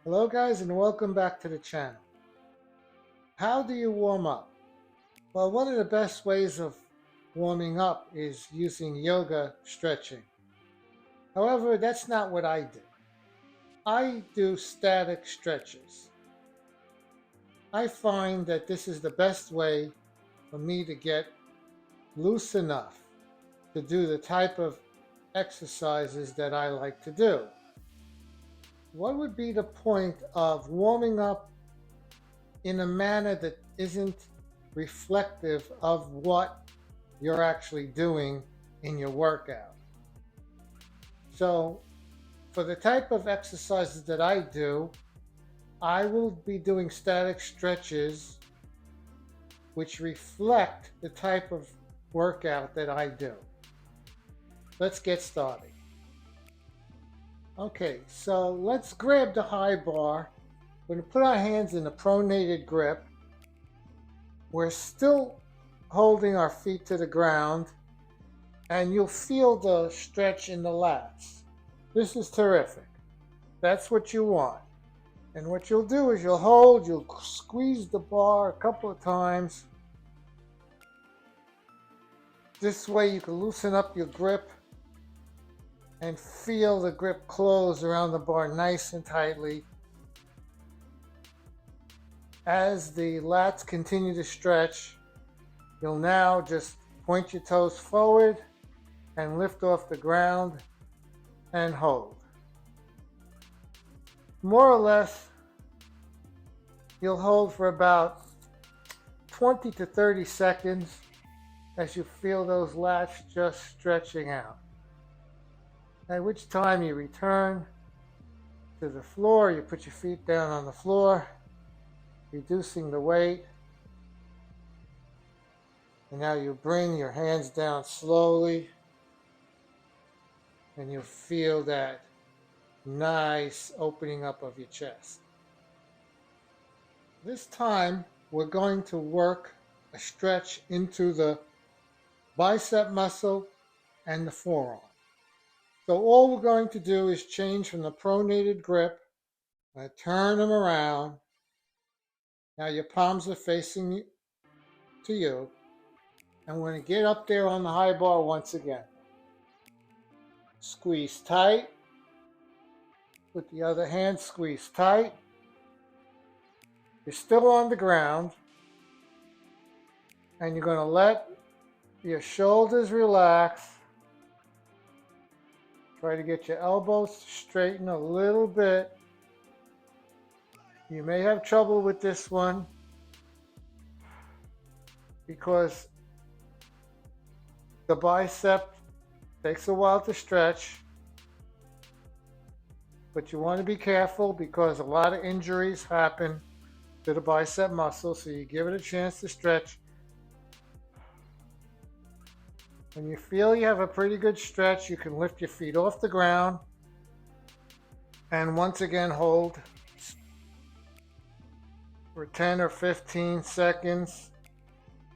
Hello guys and welcome back to the channel. How do you warm up? Well, one of the best ways of warming up is using yoga stretching. However, that's not what I do. I do static stretches. I find that this is the best way for me to get loose enough to do the type of exercises that I like to do. What would be the point of warming up in a manner that isn't reflective of what you're actually doing in your workout? So, for the type of exercises that I do, I will be doing static stretches which reflect the type of workout that I do. Let's get started. Okay, so let's grab the high bar. We're going to put our hands in a pronated grip. We're still holding our feet to the ground, and you'll feel the stretch in the lats. This is terrific. That's what you want. And what you'll do is you'll squeeze the bar a couple of times. This way you can loosen up your grip and feel the grip close around the bar nice and tightly. As the lats continue to stretch, you'll now just point your toes forward and lift off the ground and hold. More or less, you'll hold for about 20 to 30 seconds as you feel those lats just stretching out. At which time you return to the floor, you put your feet down on the floor, reducing the weight. And now you bring your hands down slowly, and you'll feel that nice opening up of your chest. This time, we're going to work a stretch into the bicep muscle and the forearm. So all we're going to do is change from the pronated grip. I turn them around. Now your palms are facing to you. And we're going to get up there on the high bar once again. Squeeze tight. With the other hand, squeeze tight. You're still on the ground. And you're going to let your shoulders relax. Try to get your elbows to straighten a little bit. You may have trouble with this one because the bicep takes a while to stretch. But you want to be careful because a lot of injuries happen to the bicep muscle, so you give it a chance to stretch. When you feel you have a pretty good stretch, you can lift your feet off the ground and once again hold for 10 or 15 seconds,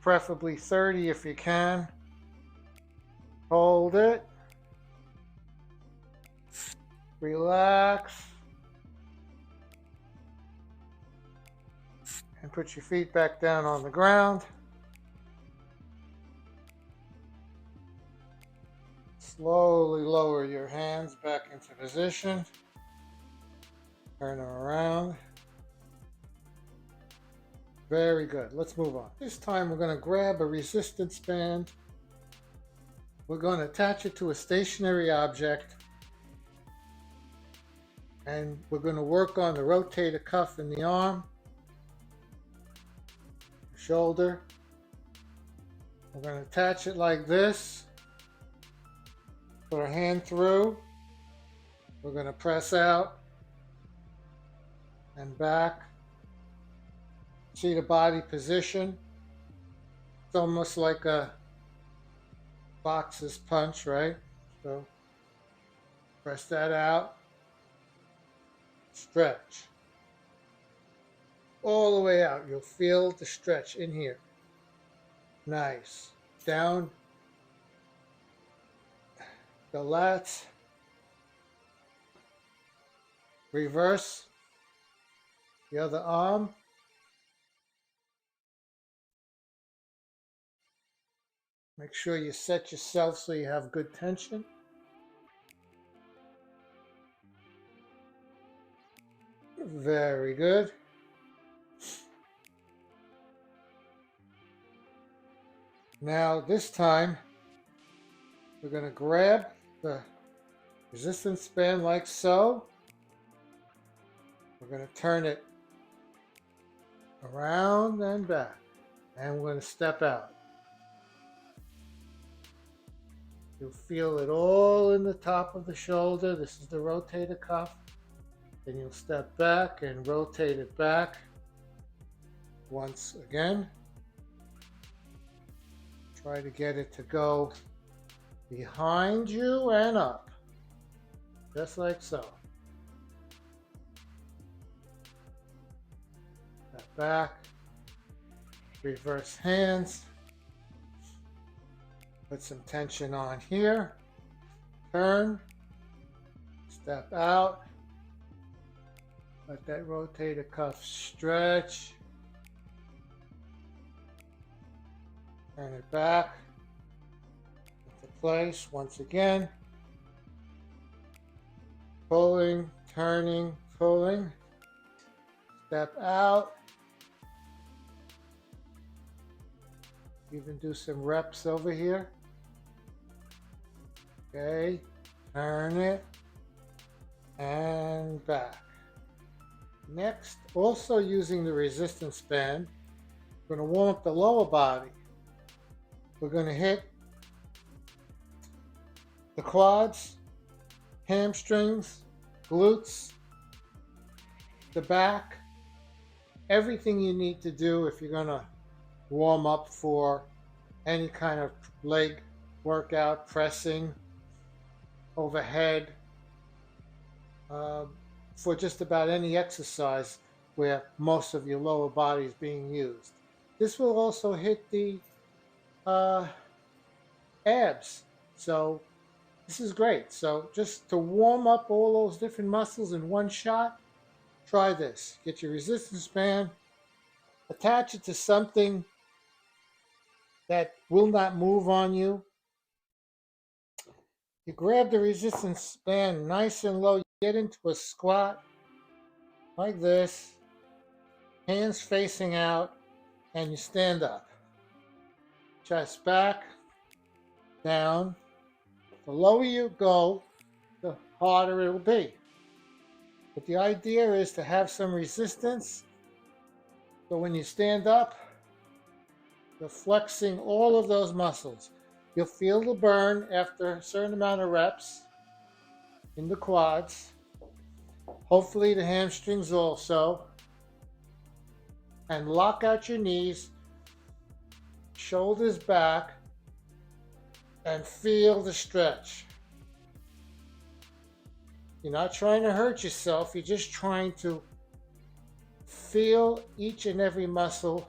preferably 30 if you can. Hold it. Relax. And put your feet back down on the ground. Slowly lower your hands back into position. Turn them around. Very good. Let's move on. This time we're going to grab a resistance band. We're going to attach it to a stationary object. And we're going to work on the rotator cuff in the arm, shoulder. We're going to attach it like this. Put our hand through. We're going to press out and back. See the body position? It's almost like a boxer's punch, right? So press that out. Stretch. All the way out. You'll feel the stretch in here. Nice. Down the lats. Reverse. The other arm. Make sure you set yourself so you have good tension. Very good. Now this time we're going to grab the resistance band like so. We're going to turn it around and back, and we're going to step out. You'll feel it all in the top of the shoulder. This is the rotator cuff. Then you'll step back and rotate it back once again. Try to get it to go behind you and up, just like so. Step back, reverse hands. Put some tension on here. Turn, step out. Let that rotator cuff stretch. Turn it back into place once again. Pulling, turning, pulling. Step out. Even do some reps over here. Okay, turn it and back. Next, also using the resistance band, we're going to warm up the lower body. We're going to hit the quads, hamstrings, glutes, the back, everything you need to do if you're going to warm up for any kind of leg workout, pressing, overhead, for just about any exercise where most of your lower body is being used. This will also hit the abs. So this is great. So just to warm up all those different muscles in one shot, try this. Get your resistance band, attach it to something that will not move on you. You grab the resistance band nice and low, you get into a squat like this, hands facing out, and you stand up. Chest back, down. The lower you go, the harder it will be. But the idea is to have some resistance, so when you stand up, you're flexing all of those muscles. You'll feel the burn after a certain amount of reps in the quads. Hopefully the hamstrings also. And lock out your knees, shoulders back, and feel the stretch. You're not trying to hurt yourself, you're just trying to feel each and every muscle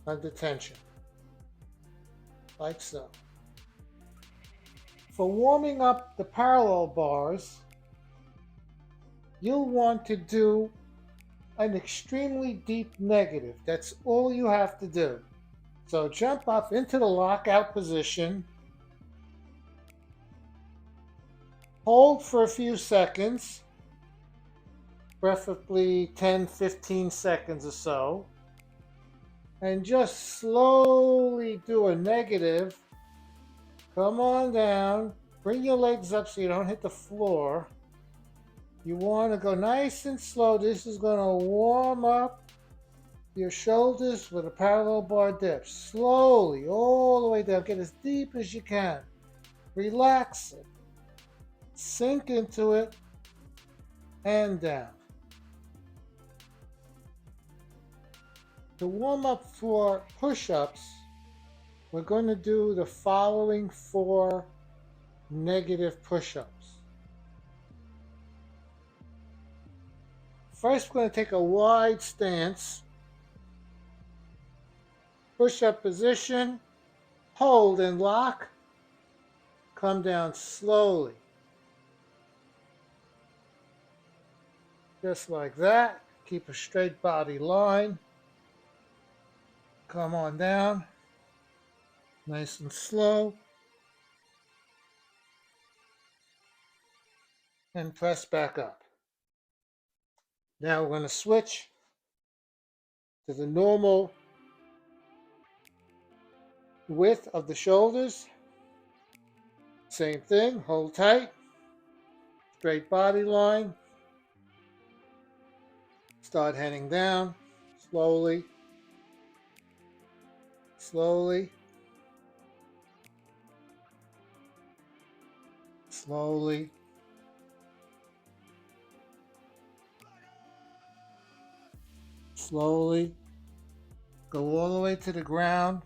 under tension, like so. For warming up the parallel bars, you'll want to do an extremely deep negative. That's all you have to do. So jump up into the lockout position, hold for a few seconds, preferably 10-15 seconds or so, and just slowly do a negative. Come on down, bring your legs up so you don't hit the floor. You want to go nice and slow. This is going to warm up your shoulders with a parallel bar dip. Slowly, all the way down. Get as deep as you can. Relax it. Sink into it and down. To warm up for push-ups, we're going to do the following 4 negative push-ups. First, we're going to take a wide stance. Push-up position, hold and lock. Come down slowly. Just like that. Keep a straight body line. Come on down. Nice and slow. And press back up. Now we're going to switch to the normal width of the shoulders. Same thing, hold tight. Straight body line. Start heading down slowly, slowly, slowly. Slowly. Go all the way to the ground.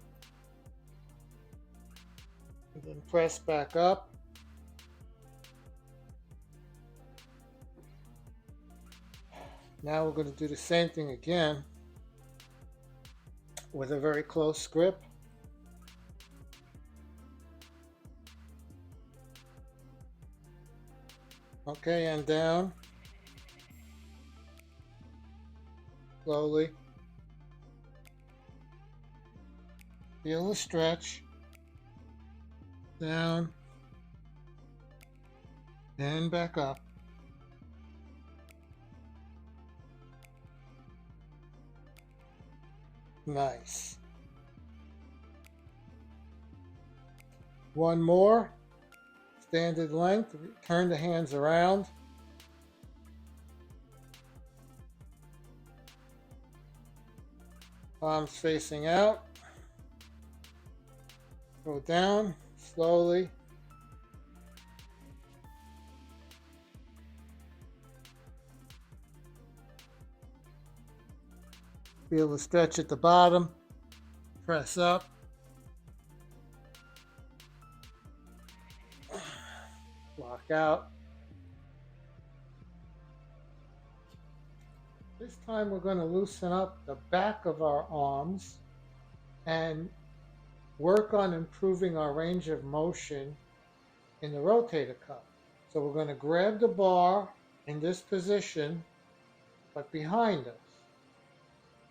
And then press back up. Now we're going to do the same thing again with a very close grip. Okay, and down. Slowly. Feel the stretch. Down. And back up. Nice. One more. Standard length. Turn the hands around. Palms facing out. Go down slowly. Feel the stretch at the bottom. Press up. Lock out. This time we're going to loosen up the back of our arms and work on improving our range of motion in the rotator cuff. So we're going to grab the bar in this position, but behind us.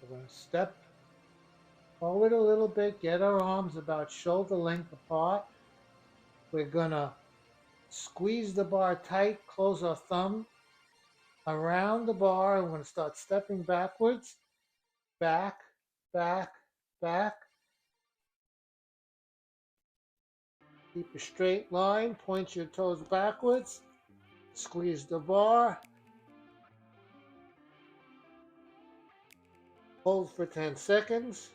We're going to step forward a little bit, get our arms about shoulder length apart. We're going to squeeze the bar tight, close our thumb around the bar. We're going to start stepping backwards, back, back, back. Keep a straight line, point your toes backwards, squeeze the bar. Hold for 10 seconds.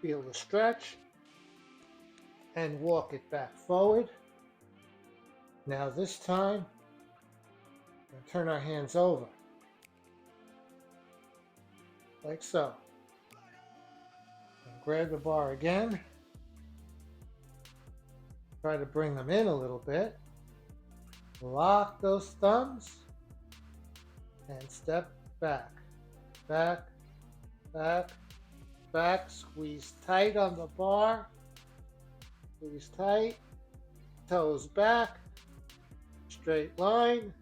Feel the stretch. And walk it back forward. Now this time, we'll turn our hands over. Like so. And grab the bar again. Try to bring them in a little bit. Lock those thumbs. And step back. Back, back, back. Squeeze tight on the bar. Squeeze tight. Toes back. Straight line.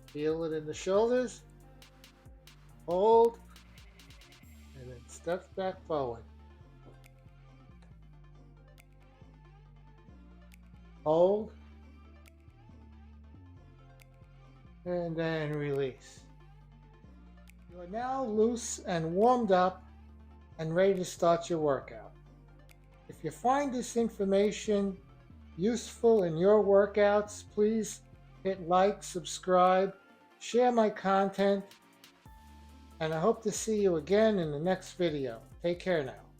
Feel it in the shoulders. Hold. And then step back forward. Hold. And then release. You are now loose and warmed up and ready to start your workout. If you find this information useful in your workouts, please hit like, subscribe, share my content, and I hope to see you again in the next video. Take care now.